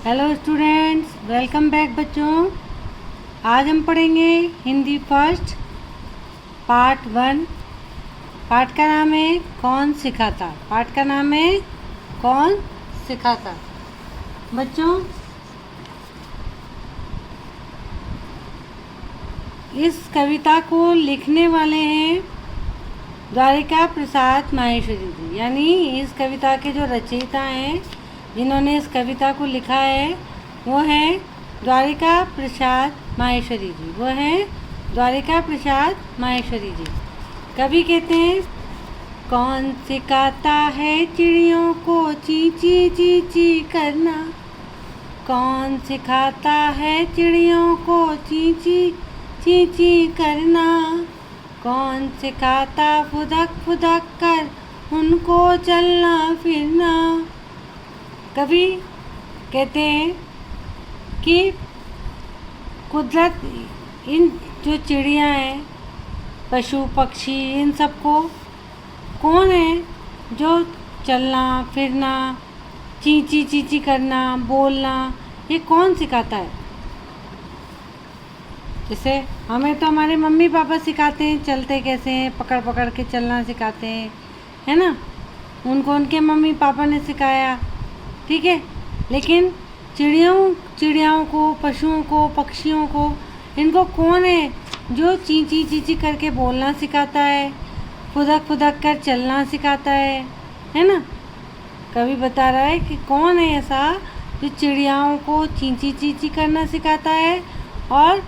Hello students, welcome back बच्चों। आज हम पढ़ेंगे हिंदी फर्स्ट पार्ट 1। पाठ का नाम है कौन सिखाता। पाठ का नाम है कौन सिखाता। बच्चों, इस कविता को लिखने वाले हैं द्वारिका प्रसाद माहेश्वरी जी। यानी इस कविता के जो रचयिता हैं, जिन्होंने इस कविता को लिखा है, वो हैं द्वारिका प्रसाद माहेश्वरी जी। वो हैं द्वारिका प्रसाद माहेश्वरी जी। कवि कहते हैं, कौन सिखाता है चिड़ियों को चींची चींची करना। कौन सिखाता है चिड़ियों को चींची चींची करना। कौन सिखाता फुदक फुदक कर उनको चलना फिरना। कवि कहते हैं कि कुदरत इन जो चिड़िया हैं, पशु पक्षी, इन सबको कौन है जो चलना फिरना, चींची चींची करना, बोलना, ये कौन सिखाता है। जैसे हमें तो हमारे मम्मी पापा सिखाते हैं चलते कैसे हैं, पकड़ पकड़ के चलना सिखाते हैं, है ना। उनको उनके मम्मी पापा ने सिखाया, ठीक है। लेकिन चिड़ियाओं को, पशुओं को, पक्षियों को, इनको कौन है जो चींची चींची करके बोलना सिखाता है, फुदक फुदक कर चलना सिखाता है ना। कवि बता रहा है कि कौन है ऐसा जो चिड़ियाओं को चींची चींची करना सिखाता है और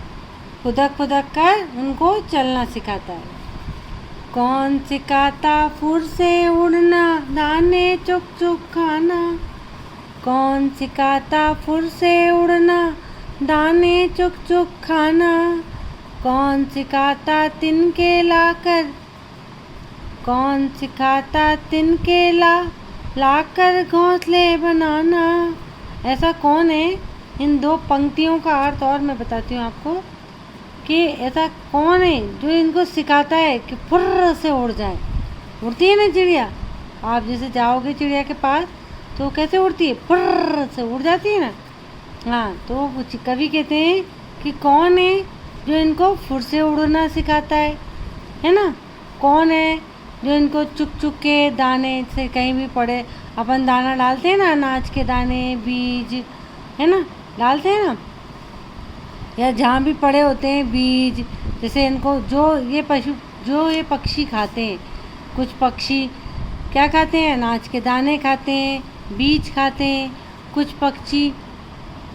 फुदक फुदक कर उनको चलना सिखाता है। कौन सिखाता फुर से उड़ना, दाने चुग चुग खाना। कौन सिखाता फुर से उड़ना, दाने चुग चुग खाना। कौन सिखाता तिनके लाकर, कौन सिखाता तिनके लाकर घोंसले बनाना। ऐसा कौन है। इन दो पंक्तियों का अर्थ और मैं बताती हूँ आपको कि ऐसा कौन है जो इनको सिखाता है कि फुर्र से उड़ जाए। उड़ती है ना चिड़िया, आप जैसे जाओगे चिड़िया के पास तो कैसे उड़ती है, फुर्र से उड़ जाती है ना। हाँ, तो कवि कहते हैं कि कौन है जो इनको फुर से उड़ना सिखाता है ना। कौन है जो इनको चुग चुग के दाने से, कहीं भी पड़े अपन दाना डालते हैं ना, अनाज के दाने, बीज, है ना, डालते हैं ना, या जहाँ भी पड़े होते हैं बीज, जैसे इनको जो ये पक्षी खाते हैं। कुछ पक्षी क्या खाते हैं, अनाज के दाने खाते हैं, बीज खाते हैं। कुछ पक्षी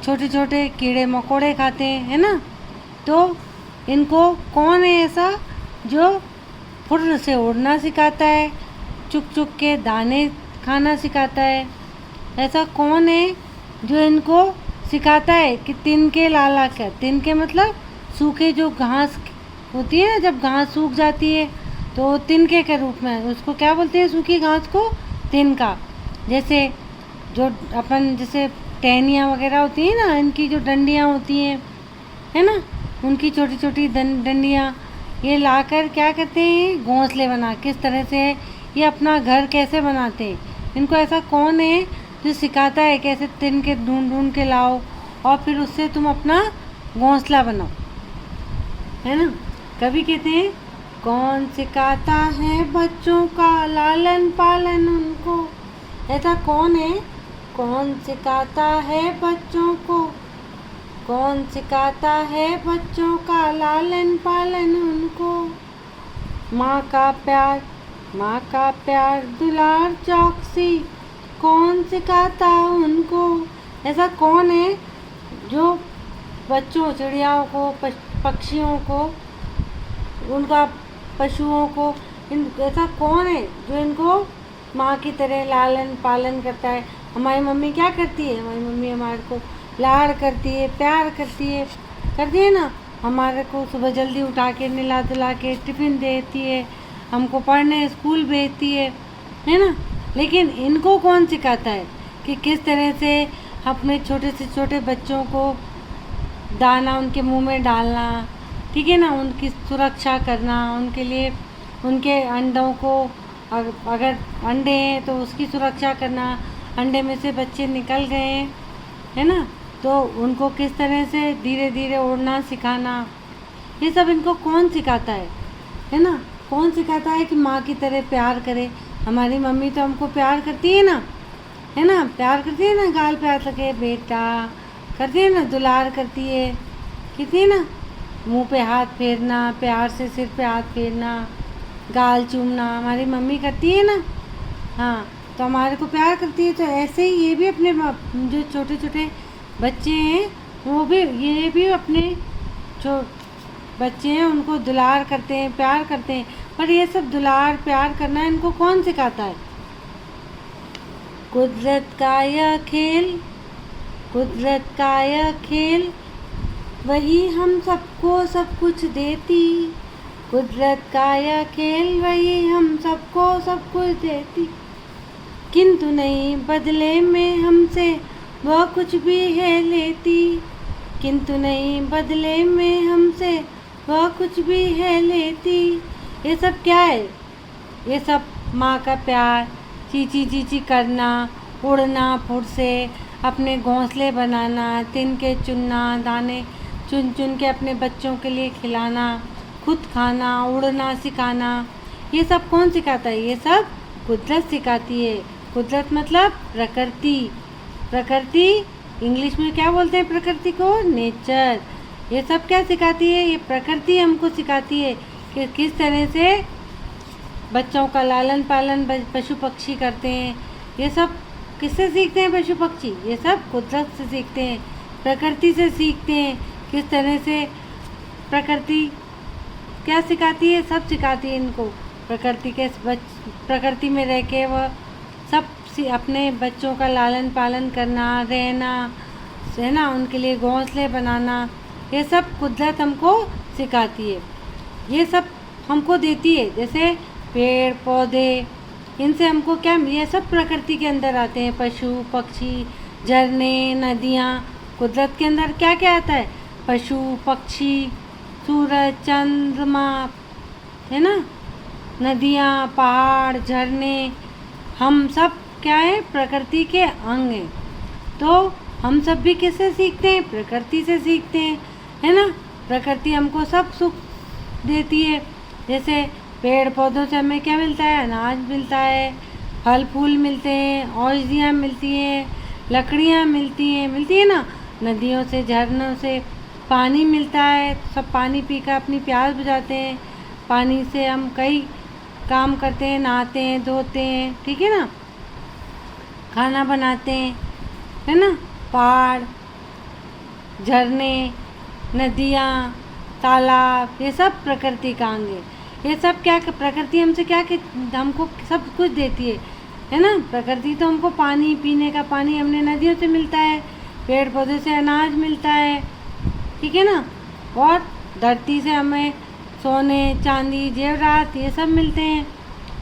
छोटे छोटे कीड़े मकोड़े खाते हैं, है ना। तो इनको कौन है ऐसा जो फुर्र से उड़ना सिखाता है, चुग चुग के दाने खाना सिखाता है। ऐसा कौन है जो इनको सिखाता है कि तिनके लाला कर, तिनके मतलब सूखे जो घास होती है ना, जब घास सूख जाती है तो तिनके के रूप में उसको क्या बोलते हैं, सूखी घास को तिनका। जैसे जो अपन जैसे टहनियाँ वगैरह होती हैं ना, इनकी जो डंडियाँ होती हैं, है ना, उनकी छोटी छोटी डंडियाँ ये लाकर क्या करते हैं, घोंसले बना, किस तरह से ये अपना घर कैसे बनाते हैं। इनको ऐसा कौन है जो सिखाता है कैसे तिनके ढूंढ ढूंढ के लाओ और फिर उससे तुम अपना घोंसला बनाओ, है ना। कवि कहते हैं, कौन सिखाता है बच्चों का लालन पालन उनको। ऐसा कौन है, कौन सिखाता है बच्चों को, कौन सिखाता है बच्चों का लालन पालन उनको। माँ का प्यार दुलार चौकसी, कौन सिखाता उनको। ऐसा कौन है जो बच्चों, चिड़ियाओं को, पक्षियों को, उनका पशुओं को, ऐसा कौन है जो इनको माँ की तरह लालन पालन करता है। हमारी मम्मी क्या करती है, हमारी मम्मी हमारे को लाड़ करती है, प्यार करती है ना। हमारे को सुबह जल्दी उठा के नहला धुला के टिफ़िन देती है, हमको पढ़ने स्कूल भेजती है ना। लेकिन इनको कौन सिखाता है कि किस तरह से अपने छोटे से छोटे बच्चों को दाना उनके मुंह में डालना, ठीक है ना, उनकी सुरक्षा करना, उनके लिए उनके अंडों को, अगर अंडे हैं तो उसकी सुरक्षा करना, अंडे में से बच्चे निकल गए है ना। तो उनको किस तरह से धीरे धीरे उड़ना सिखाना, ये सब इनको कौन सिखाता है ना। कौन सिखाता है कि माँ की तरह प्यार करे। हमारी मम्मी तो हमको प्यार करती है ना, है ना, प्यार करती है ना, गाल पे हाथ लगे बेटा करती है ना, दुलार करती है कितनी ना, मुंह पे हाथ फेरना, प्यार से सिर पे हाथ फेरना, गाल चूमना हमारी मम्मी करती है ना। हाँ, तो हमारे को प्यार करती है। तो ऐसे ही ये भी अपने जो छोटे छोटे बच्चे हैं वो भी, ये भी अपने जो बच्चे हैं उनको दुलार करते हैं, प्यार करते हैं। पर ये सब दुलार प्यार करना इनको कौन सिखाता है? कुदरत का यह खेल, कुदरत का यह खेल, वही हम सबको सब कुछ देती। कुदरत का यह खेल, वही हम सबको सब कुछ देती। किंतु नहीं बदले में हमसे वह कुछ भी है लेती। किंतु नहीं बदले में हमसे वह कुछ भी है लेती। ये सब क्या है? ये सब माँ का प्यार, चीची चीची करना, उड़ना फुर से, अपने घोंसले बनाना, तिनके चुनना, दाने चुन चुन के अपने बच्चों के लिए खिलाना, खुद खाना, उड़ना सिखाना। ये सब कौन सिखाता है? ये सब कुदरत सिखाती है। कुदरत मतलब प्रकृति। प्रकृति इंग्लिश में क्या बोलते हैं प्रकृति को? नेचर। ये सब क्या सिखाती है? ये प्रकृति हमको सिखाती है कि किस तरह से बच्चों का लालन पालन पशु पक्षी करते हैं। ये सब किससे सीखते हैं पशु पक्षी? ये सब कुदरत से सीखते हैं, प्रकृति से सीखते हैं। किस तरह से प्रकृति क्या सिखाती है? सब सिखाती है इनको। प्रकृति में रह के वह सब अपने बच्चों का लालन पालन करना, रहना, है ना, उनके लिए घोंसले बनाना, ये सब कुदरत हमको सिखाती है। ये सब हमको देती है। जैसे पेड़ पौधे, इनसे हमको क्या, ये सब प्रकृति के अंदर आते हैं। पशु पक्षी, झरने, नदियाँ, कुदरत के अंदर क्या क्या आता है? पशु पक्षी, सूरज, चंद्रमा, है ना, नदियाँ, पहाड़, झरने, हम सब क्या है? प्रकृति के अंग हैं। तो हम सब भी किससे सीखते हैं? प्रकृति से सीखते हैं, है ना। प्रकृति हमको सब सुख देती है। जैसे पेड़ पौधों से हमें क्या मिलता है? अनाज मिलता है, फल फूल मिलते हैं, औषधियाँ मिलती हैं, लकड़ियाँ मिलती है ना। नदियों से, झरनों से पानी मिलता है, सब पानी पीकर अपनी प्यास बुझाते हैं। पानी से हम कई काम करते हैं, नहाते हैं, धोते हैं, ठीक है ना, खाना बनाते हैं, है ना। पहाड़, झरने, नदियाँ, तालाब, ये सब प्रकृति का अंग है। ये सब क्या, प्रकृति हमसे क्या कि हमको सब कुछ देती है ना। प्रकृति तो हमको पानी, पीने का पानी हमने नदियों से मिलता है, पेड़ पौधे से अनाज मिलता है, ठीक है ना। और धरती से हमें सोने, चांदी, जेवरात, ये सब मिलते हैं।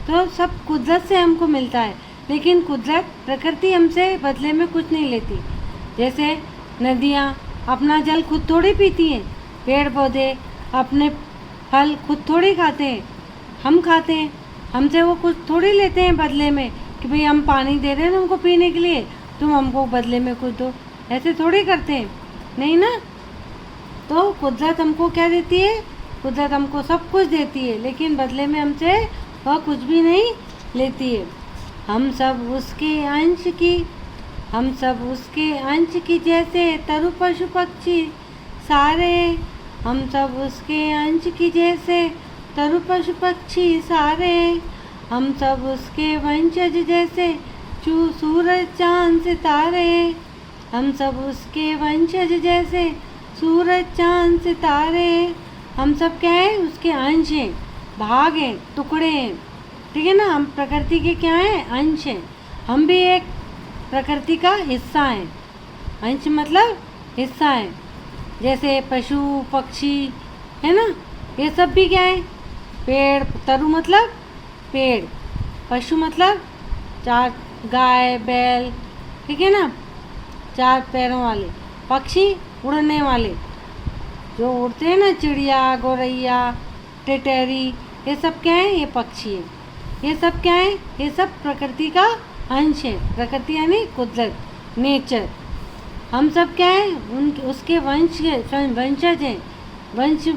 तो सब कुदरत से हमको मिलता है। लेकिन कुदरत, प्रकृति हमसे बदले में कुछ नहीं लेती। जैसे नदियाँ अपना जल खुद थोड़ी पीती हैं, पेड़ पौधे अपने फल खुद थोड़ी खाते हैं, हम खाते हैं। हमसे वो कुछ थोड़ी लेते हैं बदले में कि भाई हम पानी दे रहे हैं तुमको पीने के लिए, तुम हमको बदले में कुछ दो, ऐसे थोड़ी करते हैं, नहीं ना। तो कुदरत हमको क्या देती है? कुदरत हमको सब कुछ देती है, लेकिन बदले में हमसे वह कुछ भी नहीं लेती है। हम सब उसके अंश की, हम सब उसके अंश की, जैसे तरु पशु पक्षी सारे। हम सब उसके अंश की, जैसे तरु पशु पक्षी सारे। हम सब उसके वंशज, जैसे सूरज चांद सितारे। हम सब उसके वंशज, जैसे सूरज चांद सितारे। हम सब क्या है? उसके अंश हैं, भाग हैं, टुकड़े हैं, ठीक है ना। हम प्रकृति के क्या हैं? अंश हैं। हम भी एक प्रकृति का हिस्सा हैं। अंश मतलब हिस्सा है। जैसे पशु पक्षी, है ना, ये सब भी क्या है? पेड़, तरु मतलब पेड़, पशु मतलब चार, गाय बैल, ठीक है ना, चार पैरों वाले। पक्षी उड़ने वाले, जो उड़ते हैं ना, चिड़िया, गौरैया, टिटहरी, ये सब क्या है? ये पक्षी है। ये सब क्या है? ये सब प्रकृति का अंश है। प्रकृति यानी कुदरत, नेचर। हम सब क्या है, उनके उसके वंशज हैं,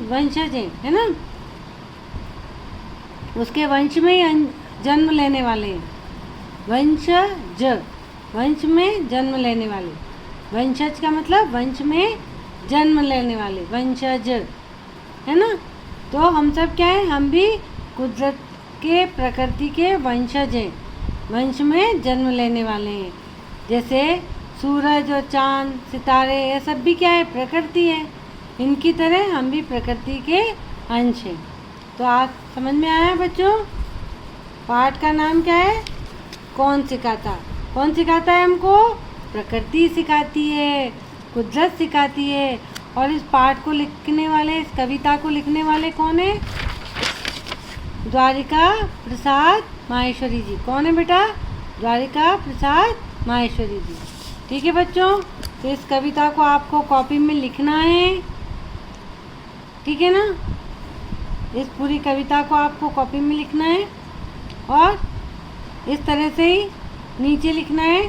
वंशज हैं, है ना। उसके वंश में ही जन्म लेने वाले हैं। वंशज, वंश में जन्म लेने वाले। वंशज का मतलब वंश में जन्म लेने वाले, वंशज, है ना। तो हम सब क्या है, हम भी कुदरत के, प्रकृति के वंशज हैं, वंश में जन्म लेने वाले हैं। जैसे सूरज और चांद, सितारे, ये सब भी क्या है, प्रकृति है। इनकी तरह हम भी प्रकृति के अंश हैं। तो आज समझ में आया बच्चों। पाठ का नाम क्या है, कौन सिखाता। कौन सिखाता है हमको, प्रकृति सिखाती है, कुदरत सिखाती है। और इस पाठ को लिखने वाले, इस कविता को लिखने वाले कौन है, द्वारिका प्रसाद माहेश्वरी जी। कौन है बेटा, द्वारिका प्रसाद माहेश्वरी जी। ठीक है बच्चों, तो इस कविता को आपको कॉपी में लिखना है, ठीक है ना। इस पूरी कविता को आपको कॉपी में लिखना है और इस तरह से ही नीचे लिखना है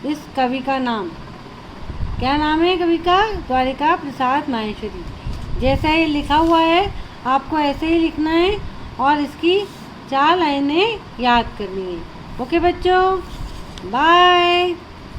इस कवि का नाम। क्या नाम है कवि का, द्वारिका प्रसाद माहेश्वरी। जैसा ये लिखा हुआ है आपको ऐसे ही लिखना है और इसकी 4 लाइनें याद करनी है। ओके बच्चों, बाय।